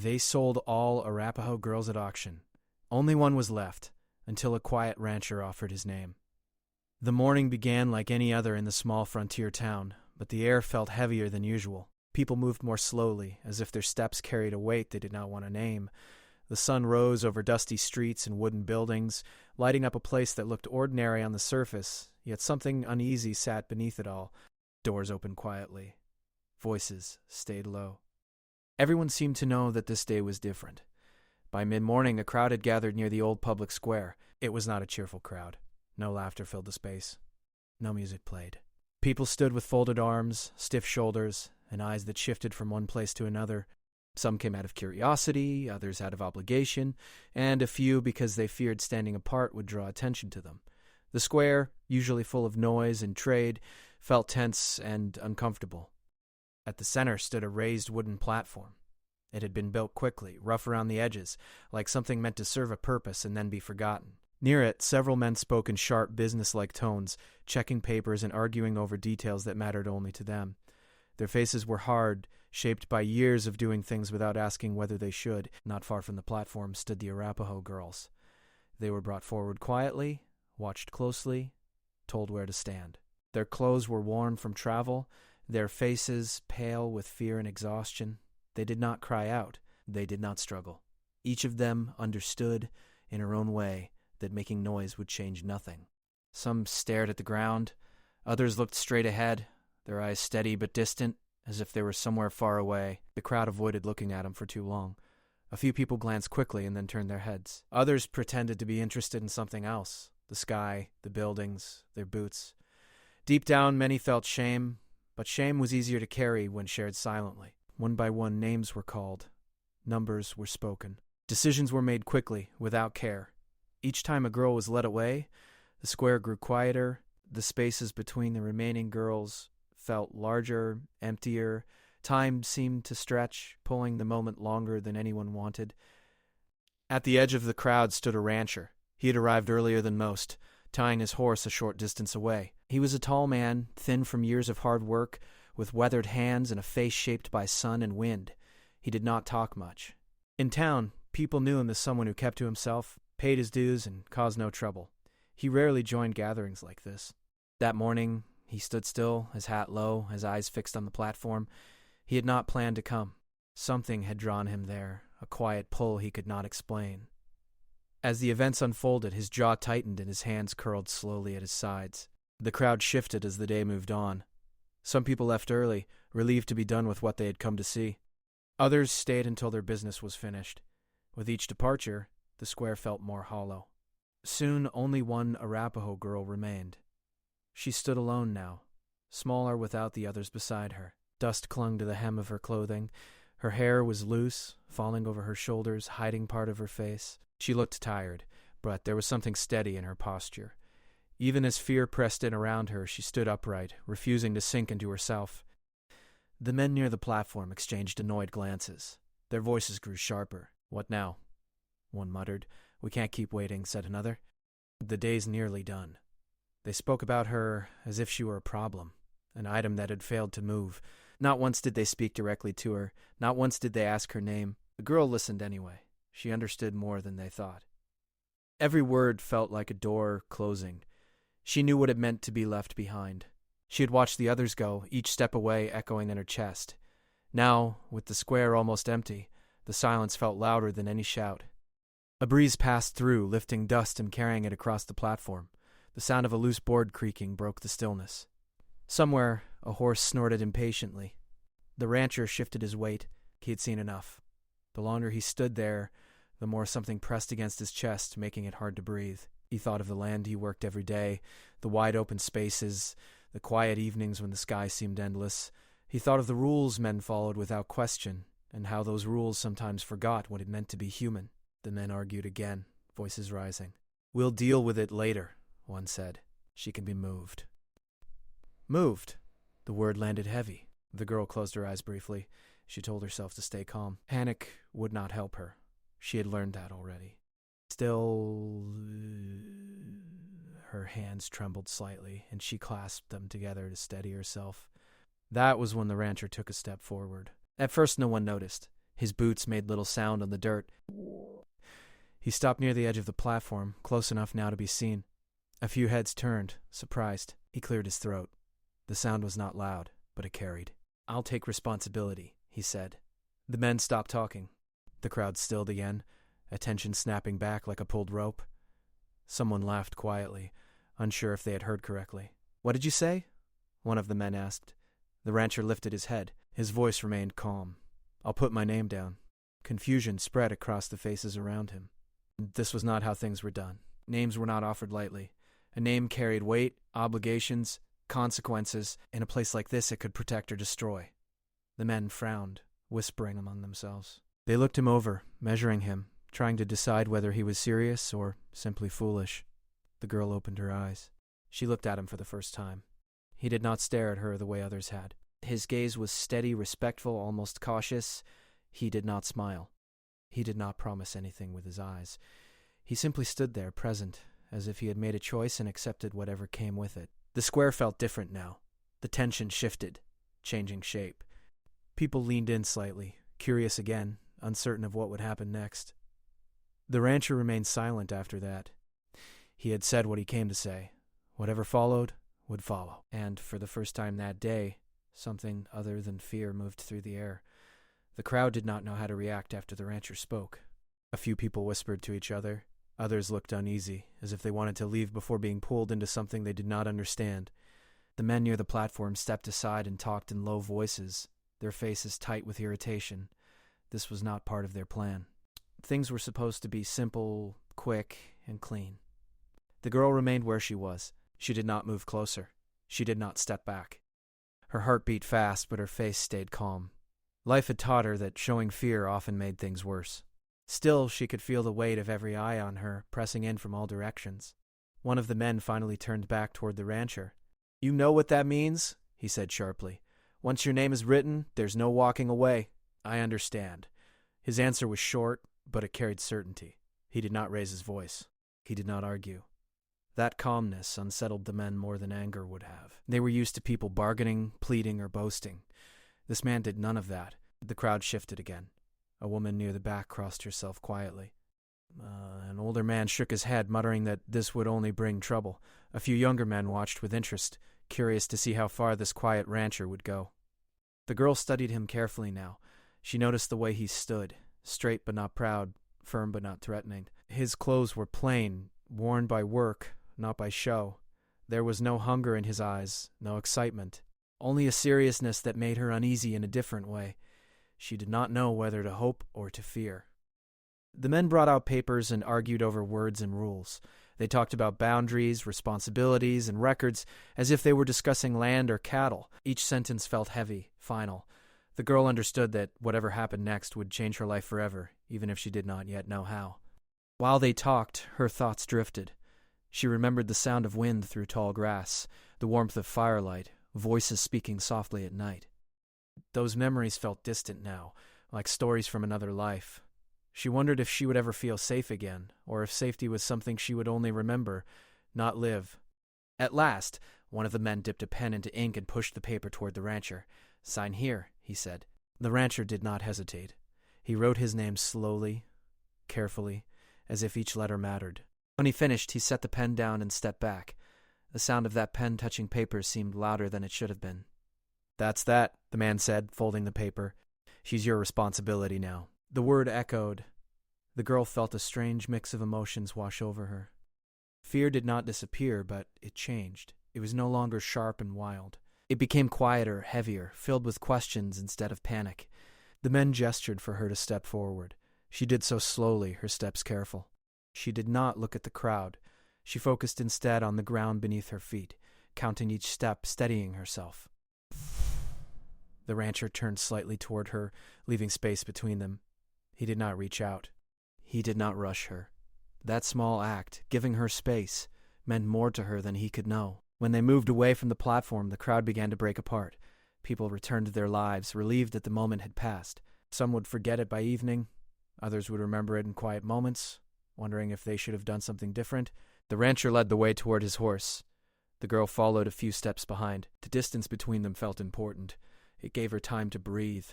They sold all Arapaho girls at auction. Only one was left, until a quiet rancher offered his name. The morning began like any other in the small frontier town, but the air felt heavier than usual. People moved more slowly, as if their steps carried a weight they did not want to name. The sun rose over dusty streets and wooden buildings, lighting up a place that looked ordinary on the surface, yet something uneasy sat beneath it all. Doors opened quietly. Voices stayed low. Everyone seemed to know that this day was different. By mid-morning, a crowd had gathered near the old public square. It was not a cheerful crowd. No laughter filled the space. No music played. People stood with folded arms, stiff shoulders, and eyes that shifted from one place to another. Some came out of curiosity, others out of obligation, and a few because they feared standing apart would draw attention to them. The square, usually full of noise and trade, felt tense and uncomfortable. At the center stood a raised wooden platform. It had been built quickly, rough around the edges, like something meant to serve a purpose and then be forgotten. Near it, several men spoke in sharp, business-like tones, checking papers and arguing over details that mattered only to them. Their faces were hard, shaped by years of doing things without asking whether they should. Not far from the platform stood the Arapaho girls. They were brought forward quietly, watched closely, told where to stand. Their clothes were worn from travel, their faces pale with fear and exhaustion. They did not cry out. They did not struggle. Each of them understood, in her own way, that making noise would change nothing. Some stared at the ground. Others looked straight ahead, their eyes steady but distant, as if they were somewhere far away. The crowd avoided looking at them for too long. A few people glanced quickly and then turned their heads. Others pretended to be interested in something else, the sky, the buildings, their boots. Deep down, many felt shame, but shame was easier to carry when shared silently. One by one, names were called. Numbers were spoken. Decisions were made quickly, without care. Each time a girl was led away, the square grew quieter. The spaces between the remaining girls felt larger, emptier. Time seemed to stretch, pulling the moment longer than anyone wanted. At the edge of the crowd stood a rancher. He had arrived earlier than most, tying his horse a short distance away. He was a tall man, thin from years of hard work, with weathered hands and a face shaped by sun and wind. He did not talk much. In town, people knew him as someone who kept to himself, paid his dues, and caused no trouble. He rarely joined gatherings like this. That morning, he stood still, his hat low, his eyes fixed on the platform. He had not planned to come. Something had drawn him there, a quiet pull he could not explain. As the events unfolded, his jaw tightened and his hands curled slowly at his sides. The crowd shifted as the day moved on. Some people left early, relieved to be done with what they had come to see. Others stayed until their business was finished. With each departure, the square felt more hollow. Soon, only one Arapaho girl remained. She stood alone now, smaller without the others beside her. Dust clung to the hem of her clothing. Her hair was loose, falling over her shoulders, hiding part of her face. She looked tired, but there was something steady in her posture. Even as fear pressed in around her, she stood upright, refusing to sink into herself. The men near the platform exchanged annoyed glances. Their voices grew sharper. "What now?" one muttered. "We can't keep waiting," said another. "The day's nearly done." They spoke about her as if she were a problem, an item that had failed to move. Not once did they speak directly to her. Not once did they ask her name. The girl listened anyway. She understood more than they thought. Every word felt like a door closing. She knew what it meant to be left behind. She had watched the others go, each step away echoing in her chest. Now, with the square almost empty, the silence felt louder than any shout. A breeze passed through, lifting dust and carrying it across the platform. The sound of a loose board creaking broke the stillness. Somewhere, a horse snorted impatiently. The rancher shifted his weight. He had seen enough. The longer he stood there, the more something pressed against his chest, making it hard to breathe. He thought of the land he worked every day, the wide open spaces, the quiet evenings when the sky seemed endless. He thought of the rules men followed without question, and how those rules sometimes forgot what it meant to be human. The men argued again, voices rising. "We'll deal with it later," one said. "She can be moved." Moved. The word landed heavy. The girl closed her eyes briefly. She told herself to stay calm. Panic would not help her. She had learned that already. Still, her hands trembled slightly, and she clasped them together to steady herself. That was when the rancher took a step forward. At first no one noticed. His boots made little sound on the dirt. He stopped near the edge of the platform, close enough now to be seen. A few heads turned, surprised. He cleared his throat. The sound was not loud, but it carried. "I'll take responsibility," he said. The men stopped talking. The crowd stilled again, attention snapping back like a pulled rope. Someone laughed quietly, unsure if they had heard correctly. "What did you say?" one of the men asked. The rancher lifted his head. His voice remained calm. "I'll put my name down." Confusion spread across the faces around him. This was not how things were done. Names were not offered lightly. A name carried weight, obligations, consequences. In a place like this, it could protect or destroy. The men frowned, whispering among themselves. They looked him over, measuring him, trying to decide whether he was serious or simply foolish. The girl opened her eyes. She looked at him for the first time. He did not stare at her the way others had. His gaze was steady, respectful, almost cautious. He did not smile. He did not promise anything with his eyes. He simply stood there, present, as if he had made a choice and accepted whatever came with it. The square felt different now. The tension shifted, changing shape. People leaned in slightly, curious again, uncertain of what would happen next. The rancher remained silent after that. He had said what he came to say. Whatever followed would follow. And for the first time that day, something other than fear moved through the air. The crowd did not know how to react after the rancher spoke. A few people whispered to each other. Others looked uneasy, as if they wanted to leave before being pulled into something they did not understand. The men near the platform stepped aside and talked in low voices, their faces tight with irritation. This was not part of their plan. Things were supposed to be simple, quick, and clean. The girl remained where she was. She did not move closer. She did not step back. Her heart beat fast, but her face stayed calm. Life had taught her that showing fear often made things worse. Still, she could feel the weight of every eye on her, pressing in from all directions. One of the men finally turned back toward the rancher. "You know what that means?" he said sharply. "Once your name is written, there's no walking away." "I understand." His answer was short, but it carried certainty. He did not raise his voice. He did not argue. That calmness unsettled the men more than anger would have. They were used to people bargaining, pleading, or boasting. This man did none of that. The crowd shifted again. A woman near the back crossed herself quietly. An older man shook his head, muttering that this would only bring trouble. A few younger men watched with interest, curious to see how far this quiet rancher would go. The girl studied him carefully now. She noticed the way he stood, straight but not proud, firm but not threatening. His clothes were plain, worn by work, not by show. There was no hunger in his eyes, no excitement, only a seriousness that made her uneasy in a different way. She did not know whether to hope or to fear. The men brought out papers and argued over words and rules. They talked about boundaries, responsibilities, and records as if they were discussing land or cattle. Each sentence felt heavy, final. The girl understood that whatever happened next would change her life forever, even if she did not yet know how. While they talked, her thoughts drifted. She remembered the sound of wind through tall grass, the warmth of firelight, voices speaking softly at night. Those memories felt distant now, like stories from another life. She wondered if she would ever feel safe again, or if safety was something she would only remember, not live. At last, one of the men dipped a pen into ink and pushed the paper toward the rancher. "Sign here," he said. The rancher did not hesitate. He wrote his name slowly, carefully, as if each letter mattered. When he finished, he set the pen down and stepped back. The sound of that pen touching paper seemed louder than it should have been. "That's that," the man said, folding the paper. "She's your responsibility now." The word echoed. The girl felt a strange mix of emotions wash over her. Fear did not disappear, but it changed. It was no longer sharp and wild. It became quieter, heavier, filled with questions instead of panic. The men gestured for her to step forward. She did so slowly, her steps careful. She did not look at the crowd. She focused instead on the ground beneath her feet, counting each step, steadying herself. The rancher turned slightly toward her, leaving space between them. He did not reach out. He did not rush her. That small act, giving her space, meant more to her than he could know. When they moved away from the platform, the crowd began to break apart. People returned to their lives, relieved that the moment had passed. Some would forget it by evening. Others would remember it in quiet moments, wondering if they should have done something different. The rancher led the way toward his horse. The girl followed a few steps behind. The distance between them felt important. It gave her time to breathe.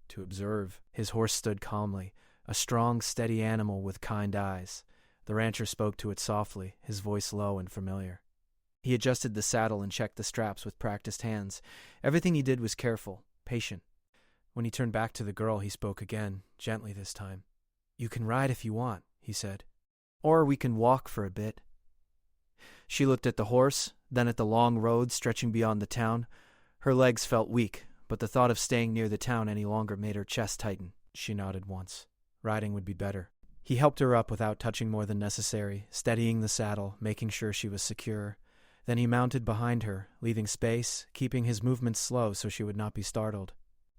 to observe. His horse stood calmly, a strong, steady animal with kind eyes. The rancher spoke to it softly, his voice low and familiar. He adjusted the saddle and checked the straps with practiced hands. Everything he did was careful, patient. When he turned back to the girl, he spoke again, gently this time. "You can ride if you want," he said. "Or we can walk for a bit." She looked at the horse, then at the long road stretching beyond the town. Her legs felt weak, but the thought of staying near the town any longer made her chest tighten. She nodded once. Riding would be better. He helped her up without touching more than necessary, steadying the saddle, making sure she was secure. Then he mounted behind her, leaving space, keeping his movements slow so she would not be startled.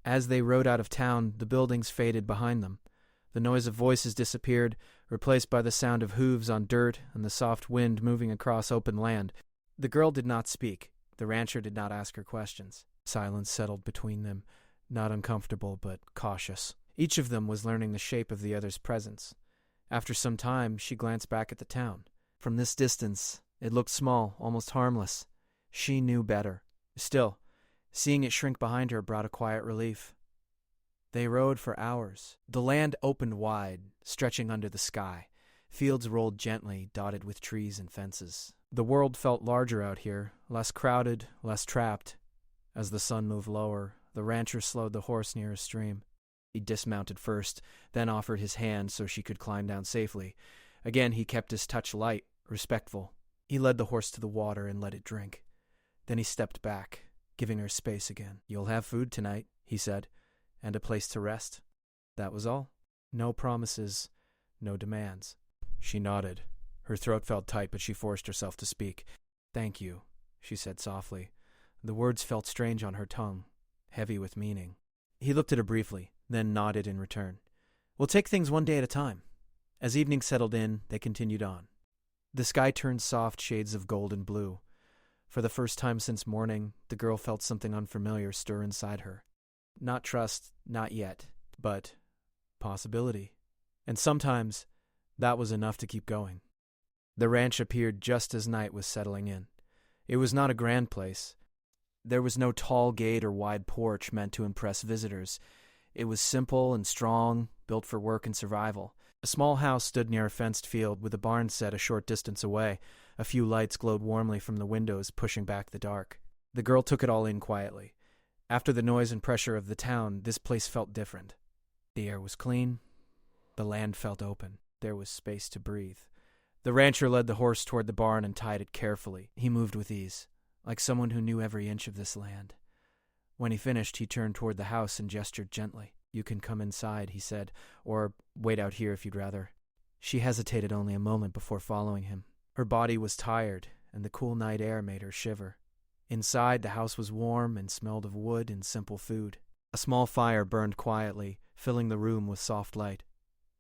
As they rode out of town, the buildings faded behind them. The noise of voices disappeared, replaced by the sound of hooves on dirt and the soft wind moving across open land. The girl did not speak. The rancher did not ask her questions. Silence settled between them, not uncomfortable but cautious. Each of them was learning the shape of the other's presence. After some time, she glanced back at the town. From this distance, it looked small, almost harmless. She knew better. Still, seeing it shrink behind her brought a quiet relief. They rode for hours. The land opened wide, stretching under the sky. Fields rolled gently, dotted with trees and fences. The world felt larger out here, less crowded, less trapped. As the sun moved lower, the rancher slowed the horse near a stream. He dismounted first, then offered his hand so she could climb down safely. Again he kept his touch light, respectful. He led the horse to the water and let it drink. Then he stepped back, giving her space again. "You'll have food tonight," he said, "and a place to rest." That was all. No promises, no demands. She nodded. Her throat felt tight, but she forced herself to speak. "Thank you," she said softly. The words felt strange on her tongue, heavy with meaning. He looked at her briefly, then nodded in return. "We'll take things one day at a time." As evening settled in, they continued on. The sky turned soft shades of gold and blue. For the first time since morning, the girl felt something unfamiliar stir inside her. Not trust, not yet, but possibility. And sometimes that was enough to keep going. The ranch appeared just as night was settling in. It was not a grand place. There was no tall gate or wide porch meant to impress visitors. It was simple and strong, built for work and survival. A small house stood near a fenced field with a barn set a short distance away. A few lights glowed warmly from the windows, pushing back the dark. The girl took it all in quietly. After the noise and pressure of the town, this place felt different. The air was clean. The land felt open. There was space to breathe. The rancher led the horse toward the barn and tied it carefully. He moved with ease, like someone who knew every inch of this land. When he finished, he turned toward the house and gestured gently. "You can come inside," he said, "or wait out here if you'd rather." She hesitated only a moment before following him. Her body was tired, and the cool night air made her shiver. Inside, the house was warm and smelled of wood and simple food. A small fire burned quietly, filling the room with soft light.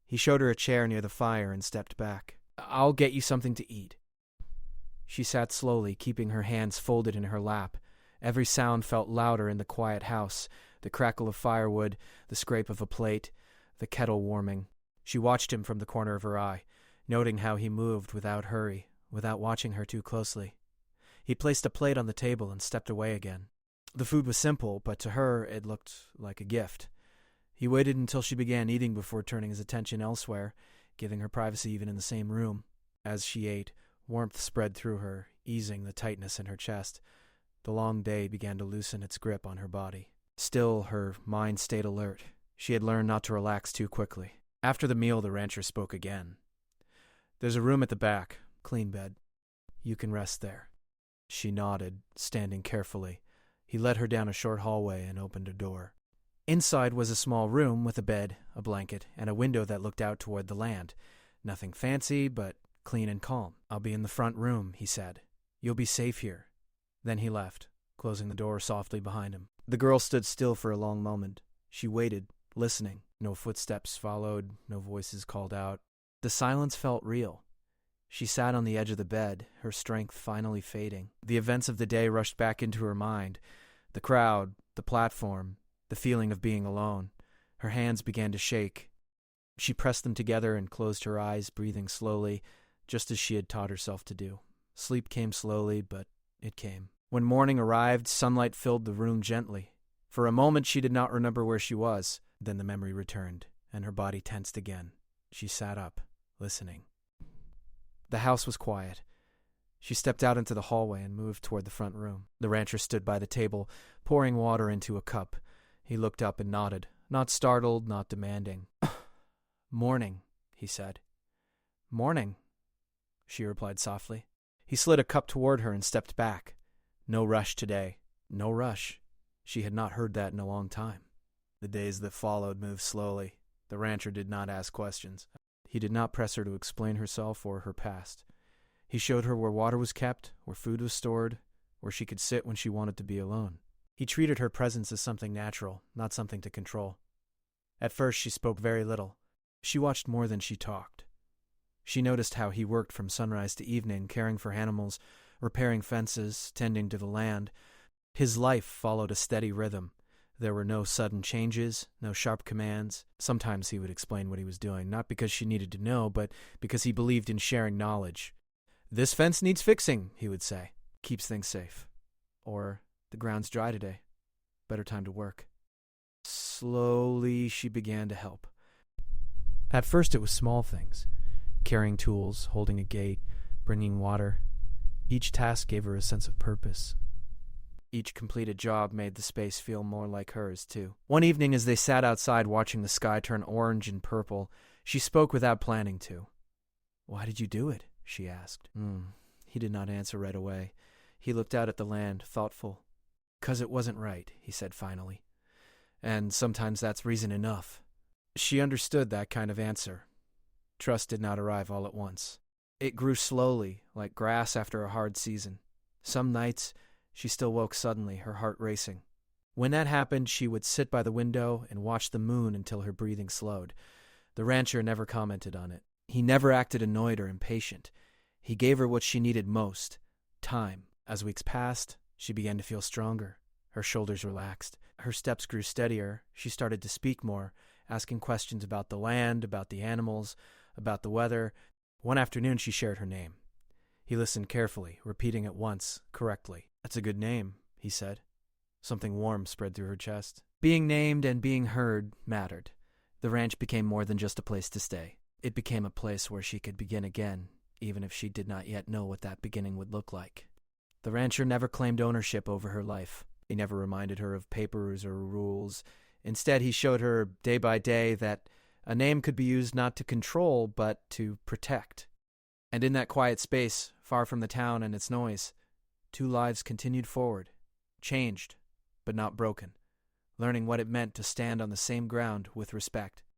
He showed her a chair near the fire and stepped back. "I'll get you something to eat." She sat slowly, keeping her hands folded in her lap. Every sound felt louder in the quiet house, the crackle of firewood, the scrape of a plate, the kettle warming. She watched him from the corner of her eye, noting how he moved without hurry, without watching her too closely. He placed a plate on the table and stepped away again. The food was simple, but to her it looked like a gift. He waited until she began eating before turning his attention elsewhere, giving her privacy even in the same room. As she ate, warmth spread through her, easing the tightness in her chest. The long day began to loosen its grip on her body. Still, her mind stayed alert. She had learned not to relax too quickly. After the meal, the rancher spoke again. "There's a room at the back, clean bed. You can rest there." She nodded, standing carefully. He led her down a short hallway and opened a door. Inside was a small room with a bed, a blanket, and a window that looked out toward the land. Nothing fancy, but clean and calm. "I'll be in the front room," he said. "You'll be safe here." Then he left, closing the door softly behind him. The girl stood still for a long moment. She waited, listening. No footsteps followed, no voices called out. The silence felt real. She sat on the edge of the bed, her strength finally fading. The events of the day rushed back into her mind. The crowd, the platform, the feeling of being alone. Her hands began to shake. She pressed them together and closed her eyes, breathing slowly, just as she had taught herself to do. Sleep came slowly, but it came. When morning arrived, sunlight filled the room gently. For a moment she did not remember where she was. Then the memory returned, and her body tensed again. She sat up, listening. The house was quiet. She stepped out into the hallway and moved toward the front room. The rancher stood by the table, pouring water into a cup. He looked up and nodded, not startled, not demanding. "Morning," he said. "Morning," she replied softly. He slid a cup toward her and stepped back. No rush today. No rush. She had not heard that in a long time. The days that followed moved slowly. The rancher did not ask questions. He did not press her to explain herself or her past. He showed her where water was kept, where food was stored, where she could sit when she wanted to be alone. He treated her presence as something natural, not something to control. At first, she spoke very little. She watched more than she talked. She noticed how he worked from sunrise to evening, caring for animals, repairing fences, tending to the land. His life followed a steady rhythm. There were no sudden changes, no sharp commands. Sometimes he would explain what he was doing, not because she needed to know, but because he believed in sharing knowledge. "This fence needs fixing," he would say. "Keeps things safe." Or, "The ground's dry today. Better time to work." Slowly, she began to help. At first, it was small things. Carrying tools, holding a gate, bringing water. Each task gave her a sense of purpose. Each completed job made the space feel more like hers, too. One evening, as they sat outside watching the sky turn orange and purple, she spoke without planning to. "Why did you do it?" she asked. He did not answer right away. He looked out at the land, thoughtful. "'Cause it wasn't right," he said finally. "And sometimes that's reason enough." She understood that kind of answer. Trust did not arrive all at once. It grew slowly, like grass after a hard season. Some nights, she still woke suddenly, her heart racing. When that happened, she would sit by the window and watch the moon until her breathing slowed. The rancher never commented on it. He never acted annoyed or impatient. He gave her what she needed most, time. As weeks passed, she began to feel stronger. Her shoulders relaxed. Her steps grew steadier. She started to speak more, asking questions about the land, about the animals, about the weather. One afternoon, she shared her name. He listened carefully, repeating it once, correctly. "That's a good name," he said. Something warm spread through her chest. Being named and being heard mattered. The ranch became more than just a place to stay. It became a place where she could begin again, even if she did not yet know what that beginning would look like. The rancher never claimed ownership over her life. He never reminded her of papers or rules. Instead, he showed her day by day that a name could be used not to control, but to protect. And in that quiet space, far from the town and its noise, two lives continued forward, changed, but not broken, learning what it meant to stand on the same ground with respect.